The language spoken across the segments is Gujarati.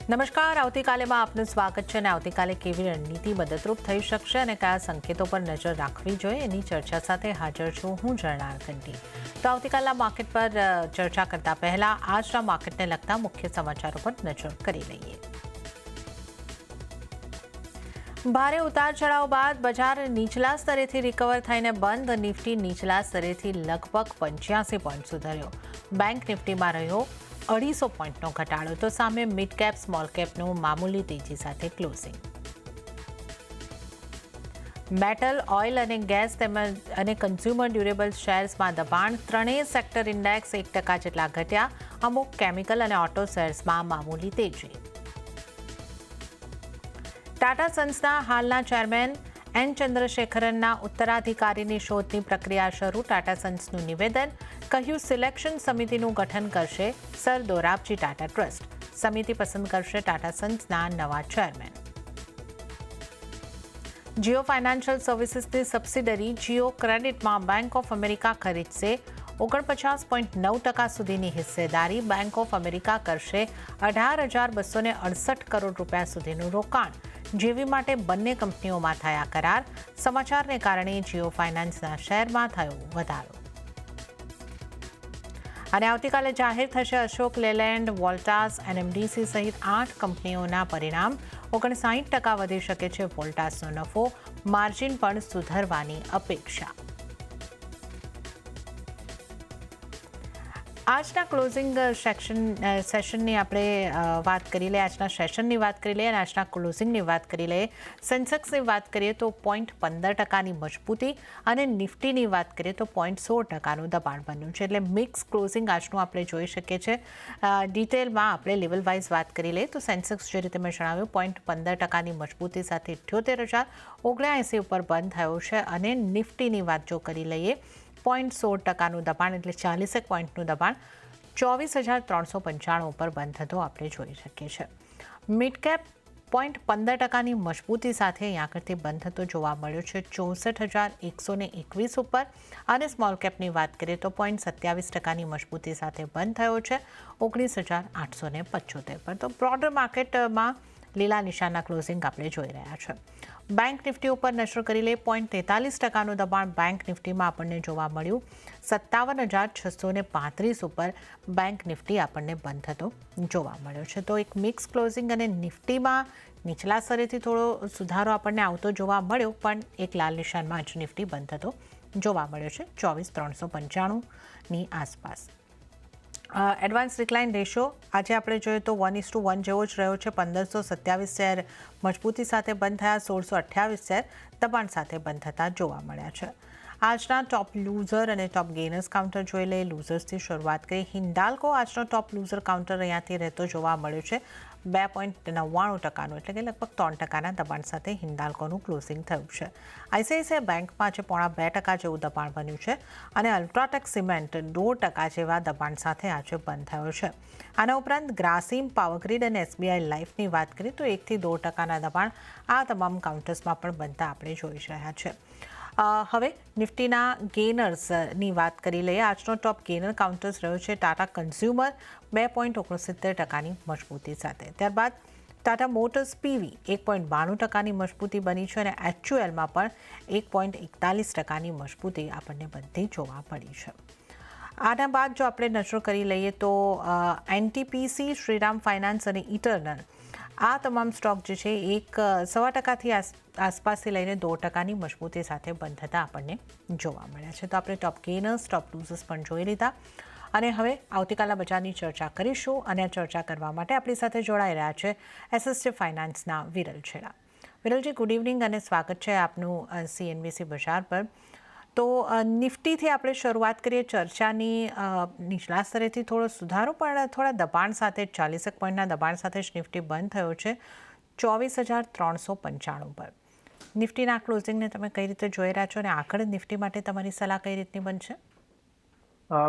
નમસ્કાર, આવતીકાલેમાં આપનું સ્વાગત છે અને આવતીકાલે કેવી રણનીતિ મદદરૂપ થઈ શકશે અને કયા સંકેતો પર નજર રાખવી જોઈએ એની ચર્ચા સાથે હાજર છું હું જર્નાલ ઘંટી. તો આવતીકાલના માર્કેટ પર ચર્ચા કરતા પહેલા આજના માર્કેટને લગતા મુખ્ય સમાચારો પર નજર કરી લઈએ. ભારે ઉતાર ચઢાવ બાદ બજાર નીચલા સ્તરેથી રિકવર થઈને બંધ. નિફ્ટી નીચલા સ્તરેથી લગભગ 85 પોઈન્ટ સુધર્યો. બેંક નિફ્ટીમાં રહ્યો 250 પોઈન્ટનો ઘટાડો, તો સામે મિડ કેપ સ્મોલ કેપનું મામૂલી તેજી સાથે ક્લોઝિંગ. મેટલ, ઓઇલ અને ગેસ તેમજ અને કન્ઝ્યુમર ડ્યુરેબલ શેર્સમાં દબાણ. ત્રણેય સેક્ટર ઇન્ડેક્સ 1% જેટલા ઘટ્યા. અમુક કેમિકલ અને ઓટો શેર્સમાં મામૂલી તેજી. ટાટા સન્સના હાલના ચેરમેન એન ચંદ્રશેખરનના ઉત્તરાધિકારીની શોધની પ્રક્રિયા શરૂ. ટાટા સન્સનું નિવેદન, કહ્યું સિલેક્શન સમિતિનું ગઠન કરશે સર દોરાબજી ટાટા ટ્રસ્ટ. સમિતિ પસંદ કરશે ટાટા સન્સના નવા ચેરમેન. જીઓ ફાઇનાન્શિયલ સર્વિસીસની સબસિડરી જીઓ ક્રેડિટમાં બેંક ઓફ અમેરિકા ખરીદશે 49.9% સુધીની હિસ્સેદારી. બેંક ઓફ અમેરિકા કરશે 18,268 કરોડ રૂપિયા સુધીનું રોકાણ. જેવી માટે બંને કંપનીઓમાં થયા કરાર. સમાચારને કારણે જીઓ ફાઇનાન્સના શેરમાં થયો વધારો. અને આવતીકાલે જાહેર થશે અશોક લેલેન્ડ, વોલ્ટાસ, એનએમડીસી સહિત 8 કંપનીઓના પરિણામ. 59% વધી શકે છે વોલ્ટાસનો નફો. માર્જિન પણ સુધરવાની અપેક્ષા. આજના ક્લોઝિંગ સેશનની આપણે વાત કરી લઈએ. આજના સેશનની વાત કરી લઈએ અને આજના ક્લોઝિંગની વાત કરી લઈએ. સેન્સેક્સની વાત કરીએ તો 0.15%ની મજબૂતી અને નિફ્ટીની વાત કરીએ તો 0.16%નું દબાણ બન્યું છે. એટલે મિક્સ ક્લોઝિંગ આજનું આપણે જોઈ શકીએ છીએ. ડિટેલમાં આપણે લેવલ વાઇઝ વાત કરી લઈએ તો સેન્સેક્સ જે રીતે મેં જણાવ્યું 0.15%ની મજબૂતી સાથે 78,079 ઉપર બંધ થયો છે. અને નિફ્ટીની વાત જો કરી લઈએ 0.16%નું દબાણ એટલે 40 પોઈન્ટનું દબાણ 24,395 ઉપર બંધ થતો આપણે જોઈ શકીએ છીએ. મિડ કેપ 0.15%ની મજબૂતી સાથે અહીં આગળથી બંધ થતો જોવા મળ્યો છે 64,121 ઉપર. અને સ્મોલ કેપની વાત કરીએ તો 0.27%ની મજબૂતી સાથે બંધ થયો છે 19,875 પર. તો બ્રોડર માર્કેટમાં લીલા નિશાનના ક્લોઝિંગ આપણે જોઈ રહ્યા છે. બેંક નિફ્ટી ઉપર નજર કરી લે 0.43%નું દબાણ બેંક નિફ્ટીમાં આપણને જોવા મળ્યું 57,635 ઉપર બેંક નિફ્ટી આપણને બંધ થતો જોવા મળ્યો છે. તો એક મિક્સ ક્લોઝિંગ અને નિફ્ટીમાં નીચલા સ્તરેથી થોડો સુધારો આપણને આવતો જોવા મળ્યો, પણ એક લાલ નિશાનમાં જ નિફ્ટી બંધ થતો જોવા મળ્યો છે 24,395ની આસપાસ. એડવાન્સ ડિક્લાઇન રેશિયો આજે આપણે જોઈએ તો 1:1 જેવો જ રહ્યો છે. 1,527 શેર મજબૂતી સાથે બંધ થયા, 1,628 શેર દબાણ સાથે બંધ થતા જોવા મળ્યા છે. આજના ટોપ લૂઝર અને ટોપ ગેનર્સ કાઉન્ટર જોઈ લઈએ. લૂઝર્સથી શરૂઆત કરી. હિન્ડાલ્કો આજનો ટોપ લૂઝર કાઉન્ટર અહીંયાથી રહેતો જોવા મળ્યો છે 2.99%નું એટલે કે લગભગ 3%ના દબાણ સાથે હિન્ડાલ્કોનું ક્લોઝિંગ થયું છે. આઈસીઆઈસીઆઈ બેંકમાં આજે 0.5% જેવું દબાણ બન્યું છે અને અલ્ટ્રાટેક સિમેન્ટ 2% જેવા દબાણ સાથે આજે બંધ થયો છે. આના ઉપરાંત ગ્રાસીમ, પાવરગ્રીડ અને એસબીઆઈ લાઈફની વાત કરીએ તો 1 થી 2%ના દબાણ આ તમામ કાઉન્ટર્સમાં પણ બનતા આપણે જોઈ રહ્યા છે. હવે નિફ્ટીના ગેનર્સની વાત કરી લઈએ. આજનો ટોપ ગેનર કાઉન્ટર્સ રહ્યો છે ટાટા કન્ઝ્યુમર 2.69%ની મજબૂતી સાથે. ત્યારબાદ ટાટા મોટર્સ પીવી 1.92%ની મજબૂતી બની છે અને એચયુએલમાં પણ 1.41%ની મજબૂતી આપણને બનતી જોવા મળી છે. આના બાદ જો આપણે નજર કરી લઈએ તો એનટીપીસી, શ્રીરામ ફાઇનાન્સ અને ઇટરનલ આ તમામ સ્ટોક જે છે 1.25%થી આસપાસથી લઈને 2%ની મજબૂતી સાથે બંધ થતા આપણને જોવા મળ્યા છે. તો આપણે ટોપ ગેનર્સ, ટોપ લૂઝર્સ પણ જોઈ લીધા અને હવે આવતીકાલના બજારની ચર્ચા કરીશું. અને આ ચર્ચા કરવા માટે આપણી સાથે જોડાઈ રહ્યા છે એસએસજી ફાઇનાન્સના વિરલ છેડા. વિરલજી, ગુડ ઇવનિંગ અને સ્વાગત છે આપનું સીએનબીસી બજાર પર. તો નિફ્ટીથી આપણે શરૂઆત કરીએ ચર્ચાની. નીચલા સ્તરેથી થોડો સુધારો પણ થોડા દબાણ સાથે 40 પોઈન્ટના દબાણ સાથે જ નિફ્ટી બંધ થયો છે 24,395 પર. નિફ્ટીના ક્લોઝિંગને તમે કઈ રીતે જોઈ રહ્યા છો અને આગળ નિફ્ટી માટે તમારી સલાહ કઈ રીતની બનશે?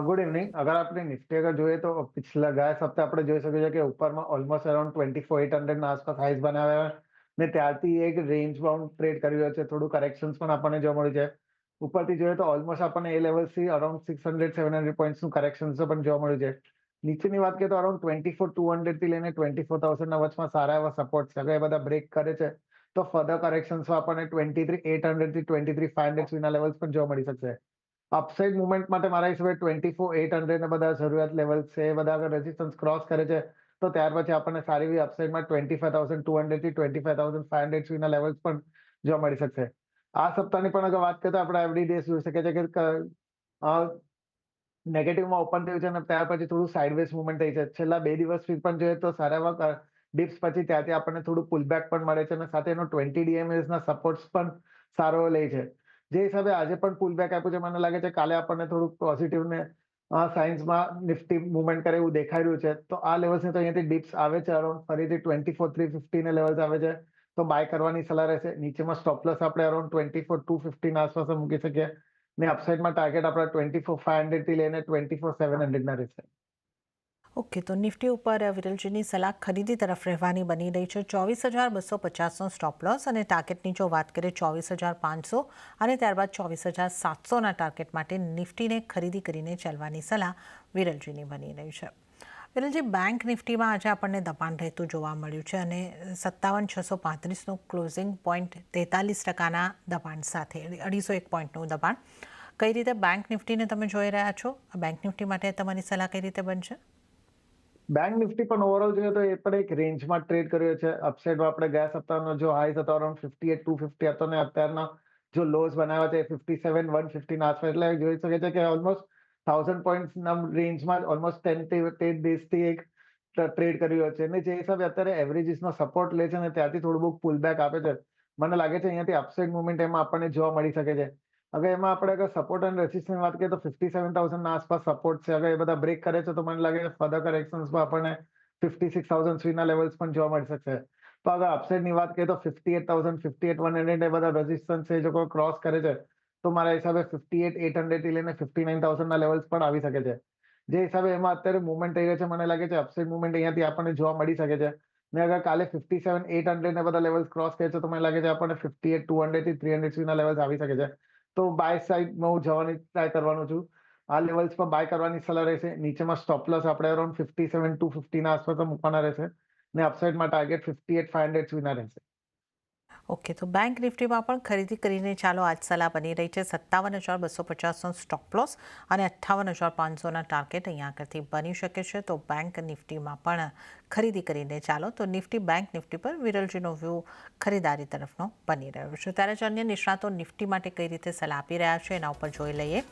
Good evening. अगर आपने निफ्टी अगर જોઈએ તો पिछला ગયા સપ્તાહ આપણે જોઈ શકીએ છીએ કે ઉપરમાં ઓલમોસ્ટ અરાઉન્ડ 24,800 ના આસપાસ હાઈસ બનાવ્યા ને ત્યારથી એક રેન્જ બાઉન્ડ ટ્રેડ કરી રહ્યો છે. થોડું કરેક્શન્સ પણ આપણને જોવા મળ્યું છે. ઉપરથી જોઈએ તો ઓલમોસ્ટ આપણને એ લેવલ્સથી અરાઉન્ડ 600-700 પોઈન્ટ્સનું કરેક્શન્સ પણ જોવા મળ્યું છે. નીચેની વાત કરીએ તો અરાઉન્ડ 24,200 થી લઈને 24,000 ના વચમાં સારા એવા સપોર્ટ છે. અગર એ બધા બ્રેક કરે છે તો ફર્ધર કરેક્શન્સ આપણને 23,800 થી 23,500 સુધીના લેવલ્સ પણ જોવા મળી શકશે. અપસાઇડ મુવમેન્ટ માટે મારા હિસાબે 24,800 ને બધા જરૂરિયાત લેવલ્સ છે, એ બધા અગર રેઝિસ્ટન્સ ક્રોસ કરે છે તો ત્યાર પછી આપણને સારી એવી અપસાઇડમાં 25,200 થી 25,500 સુધીના લેવલ્સ પણ જોવા મળી શકશે. આ સપ્તાહની પણ અગર વાત કરીએ તો આપણે એવરી ડેઝ જોઈ શકીએ છીએ કે નેગેટિવમાં ઓપન થયું છે અને ત્યાર પછી થોડું સાઇડવેઝ મુવમેન્ટ થઈ છે. છેલ્લા 2 દિવસથી પણ જોઈએ તો સારા એવા ડિપ્સ પછી ત્યાંથી આપણને થોડું પુલબેક પણ મળે છે અને સાથે એનો 20 DMAના સપોર્ટ્સ પણ સારો લે છે. જે હિસાબે આજે પણ પુલબેક આપ્યું છે, મને લાગે છે કાલે આપણને થોડુંક પોઝિટિવ ને સાયન્સમાં નિફ્ટી મુવમેન્ટ કરે એવું દેખાઈ રહ્યું છે. તો આ લેવલ્સને તો અહીંયાથી ડિપ્સ આવે છે અરાઉન્ડ ફરીથી 24,350 ને લેવલ્સ આવે છે તો બાય કરવાની સલાહ રહેશે. નીચેમાં સ્ટોપ લોસ આપણે અરાઉન્ડ 24,250 ના આસપાસ મૂકી શકીએ ને અપસાઇડમાં ટાર્ગેટ આપણા 24,500 થી લઈને 24,700 ના રહેશે. ઓકે, તો નિફ્ટી ઉપર વિરલજીની સલાહ ખરીદી તરફ રહેવાની બની રહી છે. 24,250નો સ્ટોપ લોસ અને ટાર્ગેટની જો વાત કરીએ 24,500 અને ત્યારબાદ 24,700ના ટાર્ગેટ માટે નિફ્ટીને ખરીદી કરીને ચાલવાની સલાહ વિરલજીની બની રહી છે. વિરલજી, બેંક નિફ્ટીમાં આજે આપણને દબાણ રહેતું જોવા મળ્યું છે અને 57,635નું ક્લોઝિંગ પોઈન્ટ 43%ના દબાણ સાથે 201 પોઈન્ટનું દબાણ. કઈ રીતે બેંક નિફ્ટીને તમે જોઈ રહ્યા છો? બેંક નિફ્ટી માટે તમારી સલાહ કઈ રીતે બનશે? બેંક નિફ્ટી પણ ઓવરઓલ જોઈએ તો એ પણ એક રેન્જમાં ટ્રેડ કર્યો છે. અપસાઇડમાં આપણે ગયા સપ્તાહનો જો હાઈ હતો અરાઉન્ડ 58,250 હતો ને અત્યારના જો લોસ બનાવ્યા છે 57,150 ના આસપાસ, એટલે જોઈ શકે છે કે ઓલમોસ્ટ 1,000 પોઈન્ટ્સના રેન્જમાં ઓલમોસ્ટ 10 ડેઝથી એક ટ્રેડ કર્યો છે અને જે હિસાબે અત્યારે એવરેજીસનો સપોર્ટ લે છે ને ત્યાંથી થોડું બહુ પુલબેક આપે છે. મને લાગે છે અહીંયાથી અપસાઇડ મુવમેન્ટ એમાં આપણને જોવા મળી શકે છે. હવે એમાં આપણે અગર સપોર્ટ અને રેઝિસ્ટન્સની વાત કરીએ તો 57,000 ના આસપાસ સપોર્ટ છે. અગર એ બધા બ્રેક કરે છે તો મને લાગે છે ફર્ધર કરેક્શન્સમાં આપણને 56,000 સુધીના લેવલ્સ પણ જોવા મળી શકશે. તો અગર અપસાઇડની વાત કરીએ તો 58,000, 58,100 એ બધા રેઝિસ્ટન્સ છે, જો કોઈ ક્રોસ કરે છે તો મારા હિસાબે 58,800 થી લઈને 59,000 ના લેવલ્સ પણ આવી શકે છે. જે હિસાબે એમાં અત્યારે મુવમેન્ટ થઈ રહ્યો છે, મને લાગે છે અપસાઇડ મુવમેન્ટ અહીંયાથી આપણને જોવા મળી શકે છે. ને અગર કાલે 57,800 ને બધા લેવલ્સ ક્રોસ કરે છે તો મને લાગે છે આપણને 58,200 થી 300 સુધીના લેવલ્સ આવી શકે છે. તો બાય સાઈડમાં હું જવાની ટ્રાય કરવાનો છું. આ લેવલ્સ પર બાય કરવાની સલાહ રહેશે. નીચેમાં સ્ટોપ લોસ આપણે અરાઉન્ડ 57,250 ના આસપાસ મૂકવાના રહેશે ને અપસાઇડમાં ટાર્ગેટ 58,500 સુધીના રહેશે. ઓકે, તો બેંક નિફ્ટીમાં પણ ખરીદી કરીને ચાલો આજ સલાહ બની રહી છે. 57,250નો સ્ટોપ લોસ અને 58,500ના ટાર્ગેટ અહીંયા આગળથી બની શકે છે. તો બેંક નિફ્ટીમાં પણ ખરીદી કરીને ચાલો. તો નિફ્ટી બેંક નિફ્ટી પર વિરલજીનો વ્યૂ ખરીદારી તરફનો બની રહ્યો છે. ત્યારે જ અન્ય નિષ્ણાતો નિફ્ટી માટે કઈ રીતે સલાહ આપી રહ્યા છે એના ઉપર જોઈ લઈએ.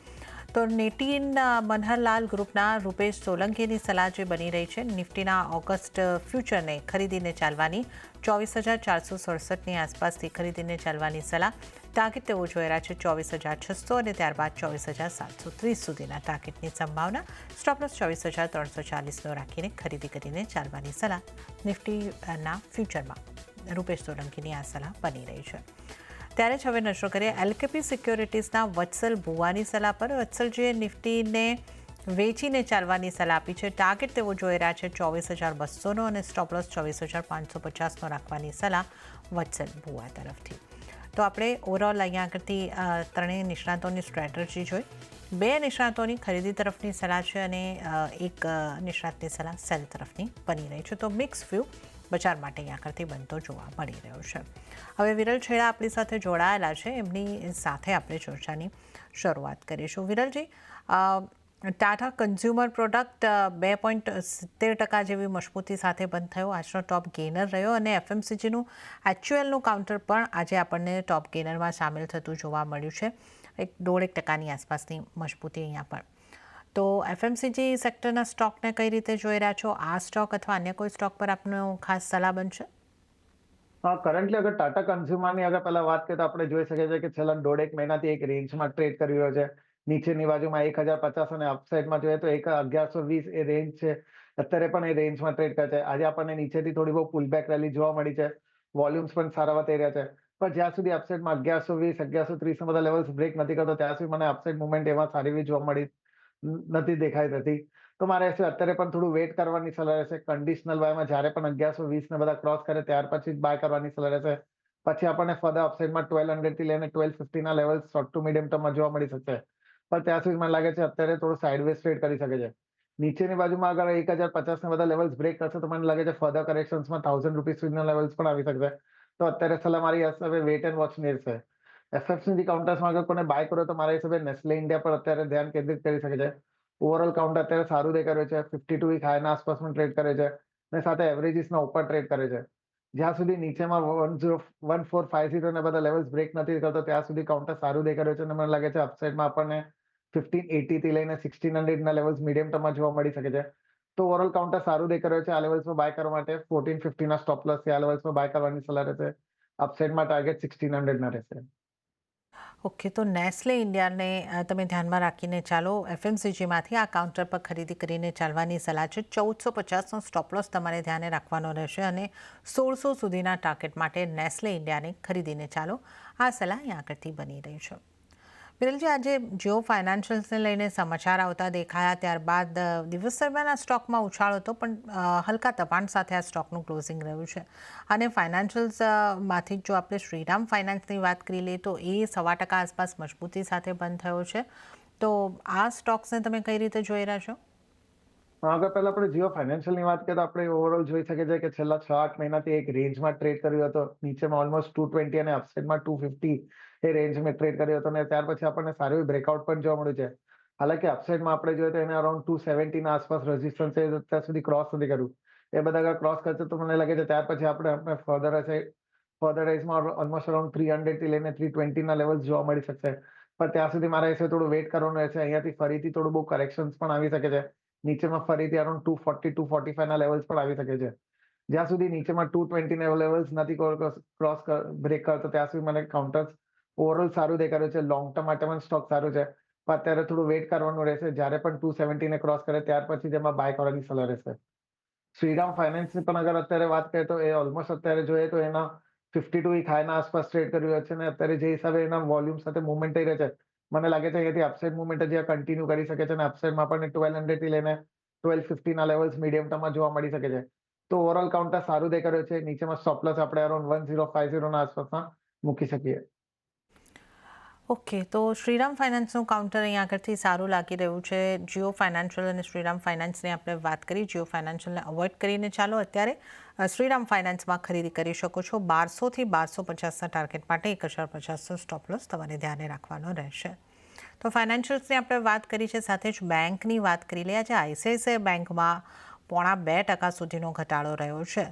તો નેટીન મનહરલાલ ગ્રુપના રૂપેશ સોલંકીની સલાહ જે બની રહી છે, નિફ્ટીના ઓગસ્ટ ફ્યુચરને ખરીદીને ચાલવાની 24,467ની આસપાસથી ખરીદીને ચાલવાની સલાહ. ટાર્ગેટ તેઓ જોઈ રહ્યા છે 24,600 અને ત્યારબાદ 24,730 સુધીના ટાર્ગેટની સંભાવના. સ્ટોપલોસ 24,340નો રાખીને ખરીદી કરીને ચાલવાની સલાહ નિફ્ટીના ફ્યુચરમાં રૂપેશ સોલંકીની આ સલાહ બની રહી છે. ત્યારે જ હવે નજર કરીએ એલકેપી સિક્યોરિટીઝના વત્સલ ભુવાની સલાહ પર. વત્સલજીએ નિફ્ટીને વેચીને ચાલવાની સલાહ આપી છે. ટાર્ગેટ તેઓ જોઈ રહ્યા છે 24,200નો અને સ્ટોપલોસ 24,550નો રાખવાની સલાહ વત્સલ ભુવા તરફથી. તો આપણે ઓવરઓલ અહીંયા આગળથી ત્રણેય નિષ્ણાતોની સ્ટ્રેટેજી જોઈ. 2 નિષ્ણાતોની ખરીદી તરફની સલાહ છે અને એક નિષ્ણાતની સલાહ સેલ તરફની બની રહી છે. તો મિક્સ વ્યૂ બજાર માટે અહીંયા આગળથી બનતો જોવા મળી રહ્યો છે. હવે વિરલ છેડા આપણી સાથે જોડાયેલા છે, એમની સાથે આપણે ચર્ચાની શરૂઆત કરીશું. વિરલજી, ટાટા કન્ઝ્યુમર પ્રોડક્ટ 2.70% જેવી મજબૂતી સાથે બંધ થયો. આજનો ટોપ ગેનર રહ્યો અને એફએમસીજીનું એચયુએલનું કાઉન્ટર પણ આજે આપણને ટોપ ગેનરમાં સામેલ થતું જોવા મળ્યું છે. 1.5% આસપાસની મજબૂતી અહીંયા પણ. તો એફએમસીજી સેક્ટરના સ્ટોકને કઈ રીતે જોઈ રહ્યા છો? આ સ્ટોક અથવા અન્ય કોઈ સ્ટોક પર આપનો ખાસ સલાહ બનશે? કરન્ટલી અગર ટાટા કન્ઝ્યુમરની અગર પહેલા વાત કરીએ તો આપણે જોઈ શકીએ છીએ કે છેલ્લા 1.5 મહિનાથી એક રેન્જમાં ટ્રેડ કરી રહ્યો છે. નીચેની બાજુમાં 1,050 અને અપસાઇડમાં જોઈએ તો 1,1120 એ રેન્જ છે. અત્યારે પણ એ રેન્જમાં ટ્રેડ કરે છે. આજે આપણને નીચેથી થોડી બહુ પુલબેક રેલી જોવા મળી છે. વોલ્યુમ્સ પણ સારા થઈ રહ્યા છે. પણ જ્યાં સુધી અપસાઇડમાં 1,120, 1,130 બધા લેવલ્સ બ્રેક નથી કરતો ત્યાં સુધી મને અપસાઇડ મુવમેન્ટ એમાં સારી એવી જોવા મળી નથી દેખાઈ નથી. તો મારે અત્યારે પણ થોડું વેઇટ કરવાની સલાહ રહેશે. કન્ડિશનલ બાયમાં જ્યારે પણ 1,120 ને બધા ક્રોસ કરે ત્યાર પછી જ બાય કરવાની સલાહ રહેશે. પછી આપણને ફર્ધર અપસાઇડમાં 1,200 થી લઈને 1,250 ના લેવલ્સ શોર્ટ ટુ મીડિયમ ટર્મમાં જોવા મળી શકશે. પણ ત્યાં સુધી મને લાગે છે અત્યારે થોડું સાઇડવેઝ ટ્રેડ કરી શકે છે. નીચેની બાજુમાં અગર 1050 ના બધા લેવલ્સ બ્રેક કરશે તો મને લાગે છે ફર્ધર કરેક્શન્સમાં 1000 રૂપીસ સુધીના લેવલ્સ પણ આવી શકશે. તો અત્યારે સલાહ મારી હિસાબે વેટ એન્ડ વોચની રહેશે. એફએફસીજી કાઉન્ટર્સમાં અગર કોને બાય કરો તો મારા હિસાબે નેસ્લે ઇન્ડિયા પર અત્યારે ધ્યાન કેન્દ્રિત કરી શકે છે. ઓવરઓલ કાઉન્ટ અત્યારે સારું દેખાઈ રહ્યું છે. 52 વીક હાઈના આસપાસમાં ટ્રેડ કરે છે અને સાથે એવરેજીસના ઉપર ટ્રેડ કરે છે. જ્યાં સુધી નીચેમાં 1450 ના બધા લેવલ્સ બ્રેક નથી કરતો ત્યાં સુધી કાઉન્ટર સારું દેખાઈ રહ્યું છે અને મને લાગે છે અપસાઇડમાં આપણને 1580 થી લઈને 1600 ના લેવલ્સ મીડિયમ ટર્મમાં જોવા મળી શકે છે. તો ઓવરઓલ કાઉન્ટર સારું દેખાઈ રહ્યું છે. આ લેવલ્સમાં બાય કરવા માટે 1450 ના સ્ટોપ લોસ છે. આ લેવલ્સમાં બાય કરવાની સલાહ રહેશે. અપસાઇડમાં ટાર્ગેટ 1600 ના રહેશે. ઓકે, તો નેસ્લે ઇન્ડિયાને તમે ધ્યાનમાં રાખીને ચાલો. એફએમસીજીમાંથી આ કાઉન્ટર પર ખરીદી કરીને ચાલવાની સલાહ છે. 1450નો સ્ટોપ લોસ તમારે ધ્યાને રાખવાનો રહેશે અને 1600 સુધીના ટાર્ગેટ માટે નેસ્લે ઇન્ડિયાને ખરીદીને ચાલો. આ સલાહ અહીં આગળથી બની રહી છે. વિરલજી, આજે જીઓ ફાઇનાન્શિયલ્સને લઈને સમાચાર આવતા દેખાયા, ત્યારબાદ દિવસ દરમિયાન આ સ્ટોકમાં ઉછાળ હતો, પણ હલકા દબાણ સાથે આ સ્ટોકનું ક્લોઝિંગ રહ્યું છે. અને ફાઇનાન્શિયલ્સમાંથી જો આપણે શ્રીરામ ફાઇનાન્સની વાત કરી લઈએ તો એ 1.25% આસપાસ મજબૂતી સાથે બંધ થયો છે. તો આ સ્ટોક્સને તમે કઈ રીતે જોઈ રહ્યા છો? આગળ પહેલા આપણે જીઓ ફાઇનાન્શિયલની વાત કરીએ તો આપણે ઓવરઓલ જોઈ શકીએ છીએ કે છેલ્લા 6-8 મહિનાથી એક રેન્જમાં ટ્રેડ કર્યો હતો. નીચેમાં ઓલમોસ્ટ 220 અને અપસાઇડમાં 250 એ રેન્જમાં ટ્રેડ કર્યો હતો અને ત્યાર પછી આપણને સારું એવું બ્રેકઆઉટ પણ જોવા મળ્યું છે. હાલાકી અપસાઇડમાં આપણે જોઈએ તો એને અરાઉન્ડ 270 ના આસપાસ રેઝિસ્ટન્સ છે, અત્યાર સુધી ક્રોસ નથી કર્યું. એ બધા અગર ક્રોસ કરશે તો મને લાગે છે ત્યાર પછી આપણે ફર્ધર રાઇઝમાં ઓલમોસ્ટ અરાઉન્ડ 300 થી લઈને 320 ના લેવલ્સ જોવા મળી શકશે. પણ ત્યાં સુધી મારા હિસાબે થોડું વેઇટ કરવાનું રહેશે. અહીંયાથી ફરીથી થોડું બહુ કરેક્શન્સ પણ આવી શકે છે. નીચેમાં ફરીથી અરાઉન્ડ 240-245 ના લેવલ્સ પણ આવી શકે છે. જ્યાં સુધી નીચેમાં 220 ના લેવલ્સ નથી ક્રોસ બ્રેક કરતો ત્યાં સુધી મને કાઉન્ટર્સ ઓવરઓલ સારું દેખાઈ રહ્યું છે. લોંગ ટર્મ માટે પણ સ્ટોક સારું છે. પણ અત્યારે થોડું વેઇટ કરવાનું રહેશે. જ્યારે પણ 270 ને ક્રોસ કરે ત્યાર પછી તેમાં બાય કરવાની સલાહ રહેશે. શ્રીરામ ફાઇનાન્સની પણ અગર અત્યારે વાત કરીએ તો એ ઓલમોસ્ટ અત્યારે જોઈએ તો એના 52 વીક હાઈના આસપાસ ટ્રેડ કરી રહ્યો છે અને અત્યારે જે હિસાબે એના વોલ્યુમ સાથે મુવમેન્ટ થઈ રહે છે, મને લાગે છે અહીંયાથી અપસાઇડ મુવમેન્ટ હજી કન્ટિન્યુ કરી શકે છે અને અપસાઇડમાં આપણને 1200 થી લઈને 1250 ના લેવલ્સ મીડિયમ ટર્મમાં જોવા મળી શકે છે. તો ઓવરઓલ કાઉન્ટર સારું દેખાઈ રહ્યું છે. નીચેમાં સ્ટોપ લોસ આપણે અરાઉન્ડ 1050 ના આસપાસમાં મૂકી શકીએ. ઓકે, તો શ્રીરામ ફાઇનાન્સનું કાઉન્ટર અહીં આગળથી સારું લાગી રહ્યું છે. જીઓ ફાઇનાન્શિયલ અને શ્રીરામ ફાઇનાન્સની આપણે વાત કરી. જીઓ ફાઇનાન્શિયલને અવોઇડ કરીને ચાલો. અત્યારે શ્રીરામ ફાઇનાન્સમાં ખરીદી કરી શકો છો. 1200 થી 1250ના ટાર્ગેટ માટે 1050નો સ્ટોપ લોસ તમારે ધ્યાને રાખવાનો રહેશે. તો ફાઇનાન્શિયલ્સની આપણે વાત કરી છે, સાથે જ બેંકની વાત કરી લઈએ. આજે આઈસીઆઈસીઆઈ બેંકમાં 0.5% સુધીનો ઘટાડો રહ્યો છે.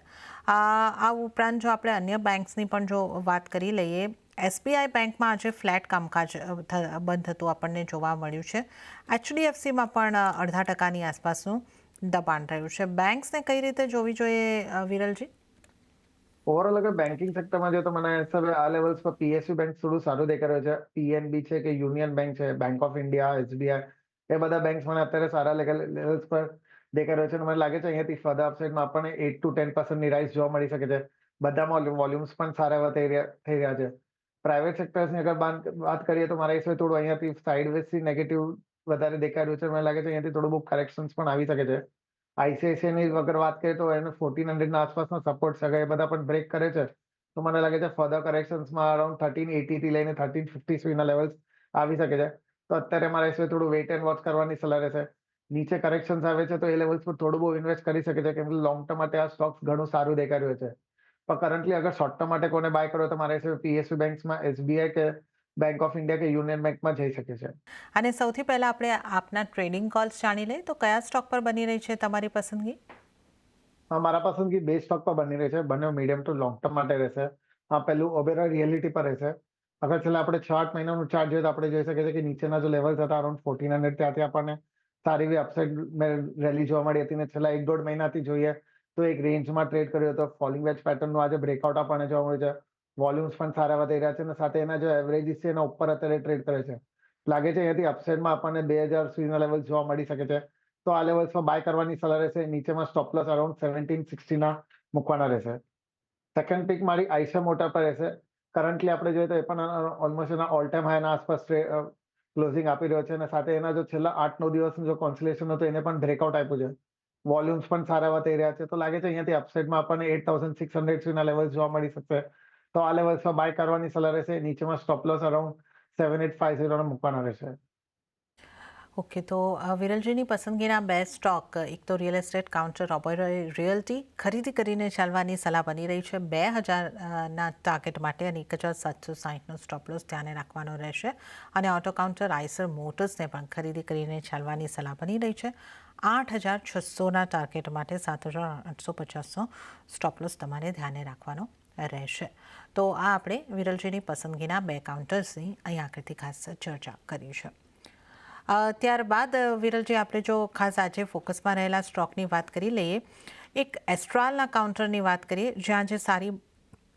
આ ઉપરાંત જો આપણે અન્ય બેંક્સની પણ જો વાત કરી લઈએ, એસબીઆઈ બેંકમાં આજે ફ્લેટ કામકાજ બંધ થતું આપણને જોવા મળ્યું છે. એચડીએફસીમાં પણ 0.5% આસપાસનું દબાણ રહ્યું છે. બેંક્સને કઈ રીતે જોવી જોઈએ, વિરલજી? ઓવરઓલ અગર બેન્કિંગ સેક્ટરમાં જોઈએ તો મને હિસાબે આ લેવલ્સ પર પીએસયુ બેંક થોડું સારું દેખાઈ રહ્યું છે. પીએનબી છે કે યુનિયન બેંક છે, બેંક ઓફ ઇન્ડિયા, એસબીઆઈ, એ બધા બેંક્સ મને અત્યારે સારા લેવલ્સ પર દેખાઈ રહ્યો છે અને મને લાગે છે અહીંયાથી ફર્ધર અપસાઇડમાં આપણને 8 to 10% ની રાઇઝ જોવા મળી શકે છે. બધામાં વોલ્યુમ્સ પણ સારા એવા થઈ રહ્યા છે. પ્રાઇવેટ સેક્ટર્સની અગર વાત કરીએ તો મારા હિસાબે થોડું અહીંયાથી સાઇડવેઝથી નેગેટિવ વધારે દેખાઈ રહ્યું છે. મને લાગે છે અહીંયાથી થોડું બહુ કરેક્શન્સ પણ આવી શકે છે. આઈસીઆઈસીઆઈની અગર વાત કરીએ તો એને 1400 ના આસપાસનો સપોર્ટ છે. અગર એ બધા પણ બ્રેક કરે છે તો મને લાગે છે ફર્ધર કરેક્શન્સમાં અરાઉન્ડ 1380 થી લઈને 1350 સુધીના લેવલ્સ આવી શકે છે. તો અત્યારે મારા હિસાબે થોડું વેઇટ એન્ડ વોચ કરવાની સલાહ રહેશે. નીચે કરેક્શન્સ આવે છે તો એ લેવલ્સ પર થોડું બહુ ઇન્વેસ્ટ કરી શકે છે, કેમ કે લોંગ ટર્મ માટે આ સ્ટોક્સ ઘણું સારું દેખાઈ રહ્યું છે. પણ કરન્ટલી અગર શોર્ટ ટર્મ માટે કોને બાય કરો તો મારા હિસાબે પીએસયુ બેંક્સમાં, એસબીઆઈ કે બેંક ઓફ ઇન્ડિયા કે યુનિયન બેંકમાં જઈ શકે છે. અને સૌથી પહેલાં આપણે આપના ટ્રેડિંગ કોલ્સ જાણી લઈએ. તો કયા સ્ટોક પર બની રહી છે તમારી પસંદગી? મારા પસંદગી બે સ્ટોક પર બની રહી છે. બંને મીડિયમ ટુ લોંગ ટર્મ માટે રહેશે. પહેલું ઓબેરોય રિયલ્ટી પર રહેશે. અગર છેલ્લા આપણે 6-8 મહિનાનું ચાર્ટ જોઈએ તો આપણે જોઈ શકીએ છીએ કે નીચેના જો લેવલ્સ હતા અરાઉન્ડ 1400, ત્યાંથી આપણને સારી એવી અપસાઇડ રેલી જોવા મળી હતી અને છેલ્લા 1-1.5 મહિનાથી જોઈએ તો એક રેન્જમાં ટ્રેડ કર્યો હતો. ફોલિંગ વેજ પેટર્નનું આજે બ્રેકઆઉટ આપણને જોવા મળ્યું છે. વોલ્યુમ્સ પણ સારા એવા થઈ રહ્યા છે અને સાથે એના જે એવરેજીસ છે એના ઉપર અત્યારે ટ્રેડ કરે છે. લાગે છે અહીંયાથી અપસાઇડમાં આપણને 2000 સુધીના લેવલ્સ જોવા મળી શકે છે. તો આ લેવલ્સમાં બાય કરવાની સલાહ રહેશે. નીચેમાં સ્ટોપ લોસ અરાઉન્ડ 1760 ના મૂકવાના રહેશે. સેકન્ડ પિક મારી આઈશા મોટર પર રહેશે. કરન્ટલી આપણે જોઈએ તો એ પણ ઓલમોસ્ટ એના ઓલ ટાઈમ હાઈના આસપાસ ક્લોઝિંગ આપી રહ્યો છે અને સાથે એના જો છેલ્લા 8-9 દિવસનું જો કોન્સોલિડેશન હતું એને પણ બ્રેકઆઉટ આપ્યું છે. વોલ્યુમ્સ પણ સારા એવા થઈ રહ્યા છે. તો લાગે છે અહીંયાથી અપસાઇડમાં આપણને 8600 સુધીના લેવલ્સ જોવા મળી શકશે. તો આ લેવલ્સમાં બાય કરવાની સલાહ રહેશે. નીચેમાં સ્ટોપ લોસ અરાઉન્ડ 7850 ના મૂકવાના રહેશે. ઓકે, તો વિરલજીની પસંદગીના બે સ્ટોક, એક તો real estate counter Oberoi realty ખરીદી કરીને ચાલવાની સલાહ બની રહી છે 2000 ટાર્ગેટ માટે, અને 1760નો સ્ટોપ લોસ ધ્યાને રાખવાનો રહેશે. અને ઓટો કાઉન્ટર આઈસર મોટર્સને પણ ખરીદી કરીને ચાલવાની સલાહ બની રહી છે 8600ના ટાર્ગેટ માટે, 7850નો સ્ટોપ લોસ તમારે ધ્યાને રાખવાનો રહેશે. તો આ આપણે વિરલજીની પસંદગીના બે કાઉન્ટર્સની અહીં આગળથી ખાસ ચર્ચા કરી છે. ત્યારબાદ વિરલજી, આપણે જો ખાસ આજે ફોકસમાં રહેલા સ્ટોકની વાત કરી લઈએ, એક એસ્ટ્રાલના કાઉન્ટરની વાત કરીએ, જ્યાં જે સારી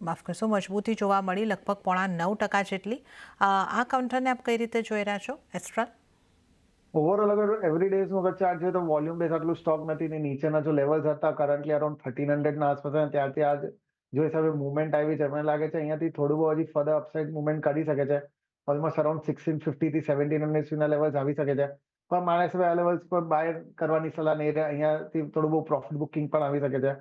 માફ કરશો મજબૂતી જોવા મળી, લગભગ 9.5% જેટલી. આ કાઉન્ટરને આપ કઈ રીતે જોઈ રહ્યા છો, એસ્ટ્રાલ? ઓવરઓલ અગર એવરી ડેઝનું અગર ચાર્ટ જોઈએ તો વોલ્યુમ બેઝ આટલું સ્ટોક નથી ને નીચેના જો લેવલ્સ હતા કરન્ટલી અરાઉન્ડ 1300 આસપાસ અને ત્યારથી આજ જો હિસાબે મુવમેન્ટ આવી છે મને લાગે છે અહીંયાથી થોડું બહુ હજી ફર્ધર અપસાઇડ મુવમેન્ટ કરી શકે છે. ઓલમોસ્ટ અરાઉન્ડ 1650 થી 1700 સુધીના લેવલ્સ આવી શકે છે. પણ મારા હિસાબે આ લેવલ્સ પર બાય કરવાની સલાહ નહીં રહે. અહીંયાથી થોડું બહુ પ્રોફિટ બુકિંગ પણ આવી શકે છે.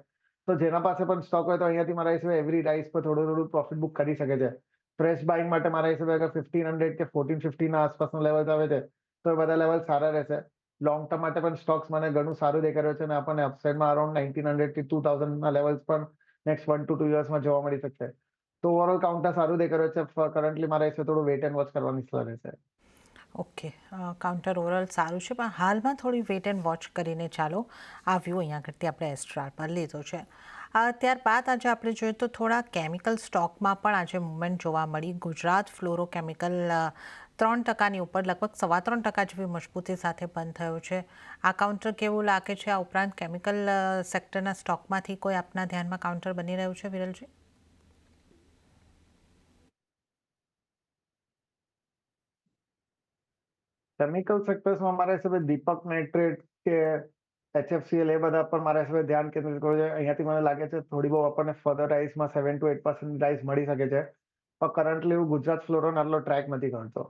તો જેના પાસે પણ સ્ટોક હોય તો અહીંયાથી મારા હિસાબે એવરી રાઇઝ પર થોડું પ્રોફિટ બુક કરી શકે છે. ફ્રેશ બાઇંગ માટે મારા હિસાબે અગર 1500 કે 1450ના આસપાસનો લેવલ્સ આવે છે તો એ બધા લેવલ સારા રહેશે. લોંગ ટર્મ માટે પણ સ્ટોક્સ મને ઘણું સારું દેખાઈ રહ્યું છે અને આપણને અપસાઇડમાં અરાઉન્ડ 1900 થી 2000ના લેવલ્સ પણ નેક્સ્ટ 1 to 2 યર્સમાં જોવા મળી શકશે. તો ઓવરઓલ કાઉન્ટર સારું દેખાઈ રહ્યું છે. કરન્ટલી મારા હિસાબે થોડું વેટ એન્ડ વોચ કરવાની સલાહ રહેશે. ઓકે, કાઉન્ટર ઓવરઓલ સારું છે, પણ હાલમાં થોડી વેટ એન્ડ વોચ કરીને ચાલો. આ વ્યૂ અહીંયા આગળથી આપણે એસ્ટ્રાલ પર લીધો છે. ત્યારબાદ આજે આપણે જોઈએ તો થોડા કેમિકલ સ્ટોકમાં પણ આજે મુવમેન્ટ જોવા મળી. ગુજરાત ફ્લોરો કેમિકલ 3%ની ઉપર, લગભગ 3.25% જેવી મજબૂતી સાથે બંધ થયો છે. આ કાઉન્ટર કેવું લાગે છે? આ ઉપરાંત કેમિકલ સેક્ટરના સ્ટોકમાંથી કોઈ આપના ધ્યાનમાં કાઉન્ટર બની રહ્યું છે, વિરલજી? કેમિકલ સેક્ટર્સમાં મારા હિસાબે દીપક નાઇટ્રેટ કે HFCL એ બધા પર મારા હિસાબે ધ્યાન કેન્દ્રિત કરવું જોઈએ. અહીંયાથી મને લાગે છે થોડી બહુ આપણને ફર્ધર રાઇઝમાં 7 to 8% રાઇઝ મળી શકે છે. પણ કરન્ટલી હું ગુજરાત ફ્લોરોનો આટલો ટ્રેક નથી કરતો.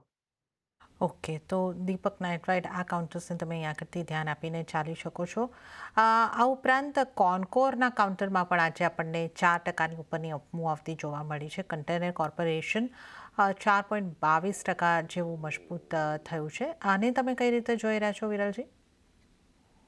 ઓકે, તો દીપક નાઇટ્રાઇટ આ કાઉન્ટર્સને તમે અહીંયા આગળથી ધ્યાન આપીને ચાલી શકો છો. આ ઉપરાંત કોનકોરના કાઉન્ટરમાં પણ આજે આપણને 4%ની ઉપરની અપમૂવ આવતી જોવા મળી છે. કન્ટેનર કોર્પોરેશન 4.22% જેવું મજબૂત થયું છે. આને તમે કઈ રીતે જોઈ રહ્યા છો, વિરલજી?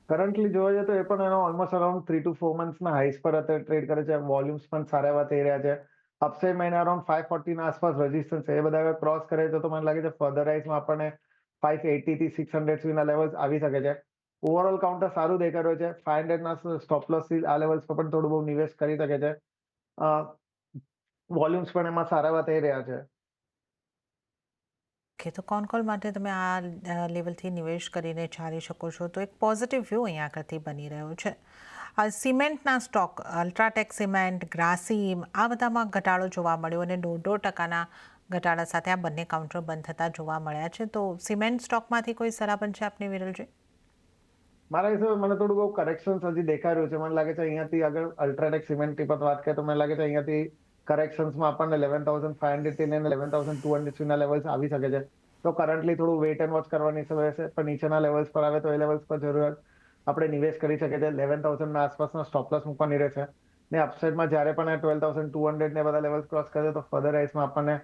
કરન્ટલી જોવા જઈએ તો એ પણ એનો ઓલમોસ્ટ અરાઉન્ડ 3 to 4 મંથ્સના હાઈસ પર અત્યારે ટ્રેડ કરે છે. વોલ્યુમ્સ પણ સારા એવા થઈ રહ્યા છે. અપસાઇડ મહિને અરાઉન્ડ 540 ના આસપાસ રેઝિસ્ટન્સ છે. એ બધા અગર ક્રોસ કરે તો મને લાગે છે ફર્ધર રાઇઝમાં આપણને 580 થી 600 સુધીના લેવલ્સ આવી શકે છે. ઓવરઓલ કાઉન્ટર સારું દેખાઈ રહ્યું છે. 500ના સ્ટોપ લોસથી આ લેવલ્સ પર પણ થોડું બહુ નિવેશ કરી શકે છે. વોલ્યુમ્સ પણ એમાં સારા એવા થઈ રહ્યા છે. ઓકે, તો કોલ માટે તમે આ લેવલથી નિવેશ કરીને ચાલી શકો છો. તો એક પોઝિટિવ વ્યૂ અહીંયા આગળથી બની રહ્યો છે. સિમેન્ટના સ્ટોક, અલ્ટ્રાટેક સિમેન્ટ, ગ્રાસીમ, આ બધામાં ઘટાડો જોવા મળ્યો અને 1.5% ઘટાડા સાથે આ બંને કાઉન્ટર બંધ થતા જોવા મળ્યા છે. તો સિમેન્ટ સ્ટોકમાંથી કોઈ સલાહ બનશે આપની, વિરલજી? મારા હિસાબે મને થોડું બહુ કરેક્શન હજી દેખાઈ રહ્યું છે. મને લાગે છે અહીંયાથી આગળ અલ્ટ્રાટેક સિમેન્ટની પર વાત કરીએ તો મને લાગે છે અહીંયાથી કરેક્શન્સમાં આપણને 11,500 થી લઈને 11,200 સુધીના લેવલ્સ આવી શકે છે. તો કરન્ટલી થોડું વેટ એન્ડ વોચ કરવાની રહેશે. પણ નીચેના લેવલ્સ પર આવે તો એ લેવલ્સ પર જરૂર આપણે નિવેશ કરી શકીએ છીએ. 11,000ના આસપાસનો સ્ટોપ લોસ મૂકવાની રહેશે. ને અપસાઇડમાં જ્યારે પણ 12,200 ને બધા લેવલ્સ ક્રોસ કરે તો ફર્ધર રાઇઝમાં આપણને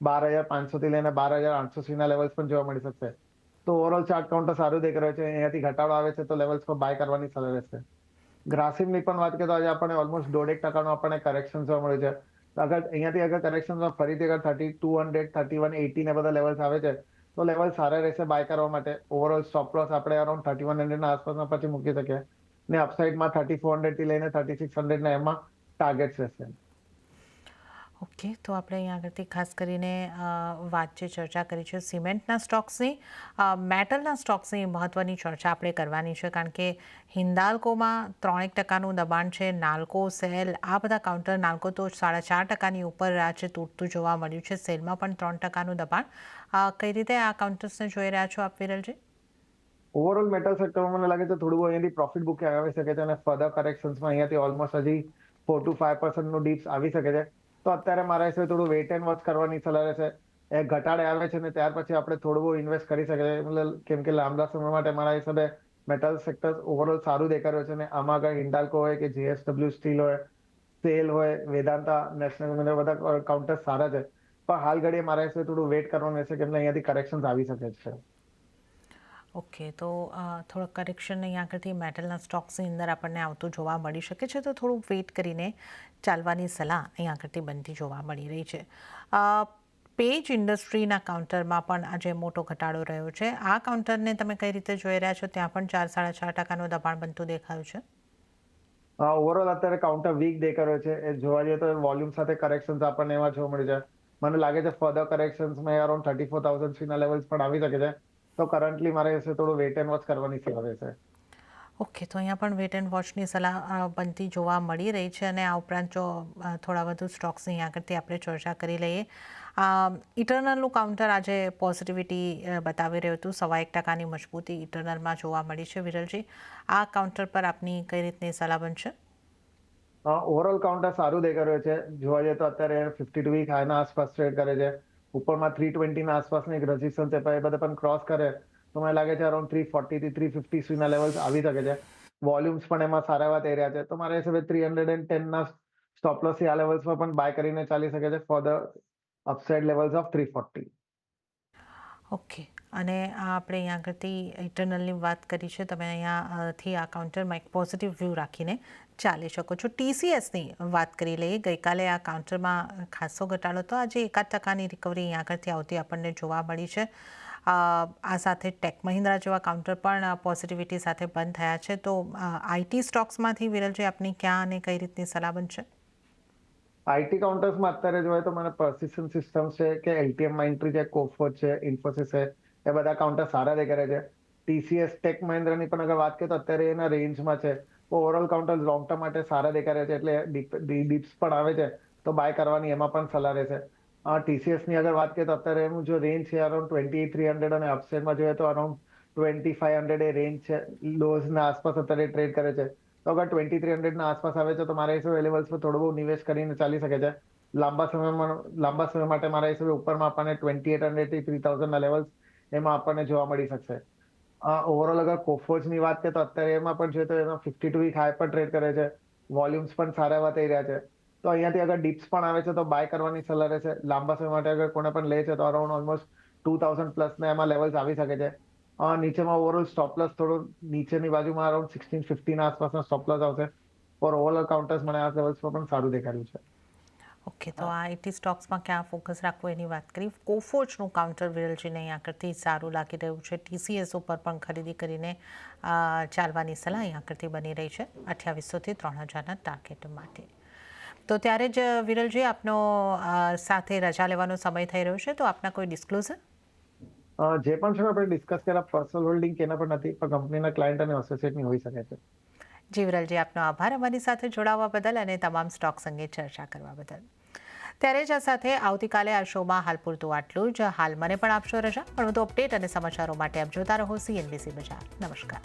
12,500 થી લઈને 12,800 સુધીના લેવલ્સ પણ જોવા મળી શકશે. તો ઓવરઓલ ચાર્ટ કાઉન્ટર સારું દેખાઈ રહ્યું છે. અહીંયાથી ઘટાડો આવે છે તો લેવલ્સ પર બાય કરવાની સલાહ રહેશે. ગ્રાસિમની પણ વાત કરીએ તો આજે આપણને ઓલમોસ્ટ 1.5%નું આપણને કરેક્શન જોવા મળ્યું છે. અહીંયાથી અગર કરેક્શનમાં ફરીથી અગર 3200, 3180 ને બધા લેવલ્સ આવે છે તો લેવલ સારા રહેશે બાય કરવા માટે. ઓવરઓલ સ્ટોપ લોસ આપણે અરાઉન્ડ 3100ના આસપાસના પછી મૂકી શકીએ. ને અપસાઇડમાં 3400 થી લઈને 3600 એમાં ટાર્ગેટ્સ રહેશે. ઓકે, તો આપણે અહીંયા આગળથી ખાસ કરીને વાત જે ચર્ચા કરી છે સિમેન્ટના સ્ટોક્સની, મેટલના સ્ટોક્સની મહત્ત્વની ચર્ચા આપણે કરવાની છે. કારણ કે હિન્દાલ્કોમાં 3% દબાણ છે. નાલ્કો, સેલ, આ બધા કાઉન્ટર, નાલ્કો તો 4.5%ની ઉપર આજે તૂટતું જોવા મળ્યું છે. સેલમાં પણ 3%નું દબાણ. કઈ રીતે આ કાઉન્ટર્સને જોઈ રહ્યા છો આપ, વિરલજી? ઓવરઓલ મેટલ સેક્ટરમાં મને લાગે છે થોડું બહુ અહીંયાથી પ્રોફિટ બુકિંગ આવી શકે છે અને ફર્ધર કરેક્શન્સમાં અહીંયાથી ઓલમોસ્ટ હજી 4 to 5%નું ડીપ્સ આવી શકે છે. તો અત્યારે મારા હિસાબે થોડું વેટ એન્ડ વોચ કરવાની સલાહ રહેશે. એ ઘટાડે આવે છે ને ત્યાર પછી આપણે થોડું બહુ ઇન્વેસ્ટ કરી શકીએ. મતલબ કેમ કે લાંબા સમય માટે મારા હિસાબે મેટલ સેક્ટર ઓવરઓલ સારું દેખાઈ રહ્યું છે અને આમાં આગળ હિન્ડાલ્કો હોય કે JSW સ્ટીલ હોય, સેલ હોય, વેદાંતા, નેશનલ, બધા કાઉન્ટર સારા છે. પણ હાલ ઘડીએ મારા હિસાબે થોડું વેટ કરવાનું રહેશે કેમ કે અહીંયાથી કરેક્શન આવી શકે છે. ઓકે, તો થોડુંક કરેક્શન અહીં આગળથી મેટલના સ્ટોક્સની અંદર આપણને આવતું જોવા મળી શકે છે, તો થોડું વેઇટ કરીને ચાલવાની સલાહ અહીં આગળથી બનતી જોવા મળી રહી છે. પેજ ઇન્ડસ્ટ્રીના કાઉન્ટરમાં પણ આજે મોટો ઘટાડો રહ્યો છે. આ કાઉન્ટરને તમે કઈ રીતે જોઈ રહ્યા છો? ત્યાં પણ 4-4.5% દબાણ બનતું દેખાયું છે. ઓવરઓલ અત્યારે કાઉન્ટર વીક દેખાઈ રહ્યો છે. એ જોવા જઈએ તો વોલ્યુમ સાથે કરેક્શન્સ આપણને એમાં જોવા મળી જાય. મને લાગે છે ફર્ધર કરેક્શન્સમાં અરાઉન્ડ 34,000 ના લેવલ્સ પણ આવી શકે છે. તો કરન્ટલી મારે થોડું વેઇટ એન્ડ વોચ કરવાની સલાહ રહેશે. ઓકે, તો અહીંયા પણ વેટ એન્ડ વોચની સલાહ બનતી જોવા મળી રહી છે. અને આ ઉપરાંત જો થોડા વધુ સ્ટોક્સની આગળથી આપણે ચર્ચા કરી લઈએ. ઇટરનલનું કાઉન્ટર આજે પોઝિટિવિટી બતાવી રહ્યું હતું. 1.25% મજબૂતી ઇટરનલમાં જોવા મળી છે. વિરલજી, આ કાઉન્ટર પર આપની કઈ રીતની સલાહ બનશે? ઓવરઓલ કાઉન્ટર સારું દેખાઈ રહ્યું છે. જોવા જઈએ તો અત્યારે 52 વીક હાઈના આસપાસ ટ્રેડ કરે છે. ઉપરમાં 320 ના આસપાસની એક રેઝિસ્ટન્સ છે, એ બધા પણ ક્રોસ કરે તો મને લાગે છે અરાઉન્ડ 340 થી 350 સુધીના લેવલ્સ આવી શકે છે. વોલ્યુમ્સ પણ એમાં સારા એવા થઈ રહ્યા છે. તો મારા હિસાબે 310 ના સ્ટોપ લોસ આ લેવલ્સમાં પણ બાય કરીને ચાલી શકે છે for the upside levels of 340. Okay, અને આપણે અહીંયા આગળથી ઇન્ટરનલની વાત કરી છે. તમે અહીંયાથી આ કાઉન્ટરમાં એક પોઝિટિવ વ્યૂ રાખીને ચાલી શકો છો. TCSની વાત કરી લઈએ. ગઈકાલે આ કાઉન્ટરમાં ખાસો ઘટાડો હતો. આજે 1% રિકવરી અહીંયા આગળથી આવતી આપણને જોવા મળી છે. આ સાથે ટેક મહિન્દ્રા જેવા કાઉન્ટર પણ પોઝિટિવિટી સાથે બંધ થયા છે. તો IT સ્ટોક્સમાંથી વિરલજી આપની ક્યાં અને કઈ રીતની સલાહ બનશે? આઈટી કાઉન્ટર્સમાં અત્યારે જોઈએ તો મને persistent સિસ્ટમ્સ છે કે LTM માઇન્ડટ્રી છે, કોફોર્જ છે, ઇન્ફોસિસ છે, એ બધા કાઉન્ટર સારા દેખાઈ રહ્યા છે. TCS ટેક મહિન્દ્રાની પણ અગર વાત કરીએ તો અત્યારે એના રેન્જમાં છે. ઓવરઓલ કાઉન્ટર લોંગ ટર્મ માટે સારા દેખાઈ રહ્યા છે. એટલે ડીપ્સ પણ આવે છે તો બાય કરવાની એમાં પણ સલાહ રહેશે. TCS ની અગર વાત કરીએ તો અત્યારે એનું જો રેન્જ છે અરાઉન્ડ 28,300 અને અપસાઇડમાં જોઈએ તો અરાઉન્ડ 2500 એ રેન્જ છે. લોઝના આસપાસ અત્યારે ટ્રેડ કરે છે. તો અગર 2300 ના આસપાસ આવે છે તો મારા હિસાબે લેવલ્સ પર થોડું બહુ નિવેશ કરીને ચાલી શકે છે. લાંબા સમય માટે મારા હિસાબે ઉપરમાં આપણને 2800 થી 3000 ના લેવલ્સ એમાં આપણને જોવા મળી શકશે. ઓવરઓલ અગર કોફોર્જની વાત કરીએ તો અત્યારે એમાં પણ જોઈએ તો એમાં 52 વીક હાઈ પર ટ્રેડ કરે છે. વોલ્યુમ્સ પણ સારા એવા થઈ રહ્યા છે. તો અહીંયાથી અગર ડિપ્સ પણ આવે છે તો બાય કરવાની સલાહ રહેશે. લાંબા સમય માટે અગર કોને પણ લે છે તો અરાઉન્ડ ઓલમોસ્ટ 2000 પ્લસના એમાં લેવલ્સ આવી શકે છે. નીચેમાં ઓવરઓલ સ્ટોપ લોસ થોડો નીચેની બાજુમાં અરાઉન્ડ 1650 ના આસપાસનો સ્ટોપ લોસ આવશે. ફોર ઓવરઓલ કાઉન્ટર્સ મને આ લેવલ્સ પર પણ સારું દેખાડ્યું છે. ઓકે, તો આ IT સ્ટોક્સમાં ક્યાં ફોકસ રાખવો એની વાત કરી. કોફોર્જનું કાઉન્ટર વિરલજીને અહીં આગળથી સારું લાગી રહ્યું છે. TCS ઉપર પણ ખરીદી કરીને ચાલવાની સલાહ અહીં આગળથી બની રહી છે 2800 થી 3000ના ટાર્ગેટ માટે. તો ત્યારે જ વિરલજી, આપનો સાથે રજા લેવાનો સમય થઈ રહ્યો છે, તો આપના કોઈ ડિસ્ક્લોઝર? જે પણ છે આપણે ડિસ્કસ કર્યા પર્સનલ હોલ્ડિંગ કેના પણ નથી, પણ કંપનીના ક્લાયન્ટ અને એસોસિએટની હોઈ શકે છે. જી વિરલજી, આપનો આભાર અમારી સાથે જોડાવા બદલ અને તમામ સ્ટોક્સ અંગે ચર્ચા કરવા બદલ. ત્યારે જ આ સાથે આવતીકાલે આ શોમાં હાલ પૂરતું આટલું જ. હાલ મને પણ આપશો રજા, પણ વધુ અપડેટ અને સમાચારો માટે આપ જોતા રહો CNBC બજાર. નમસ્કાર.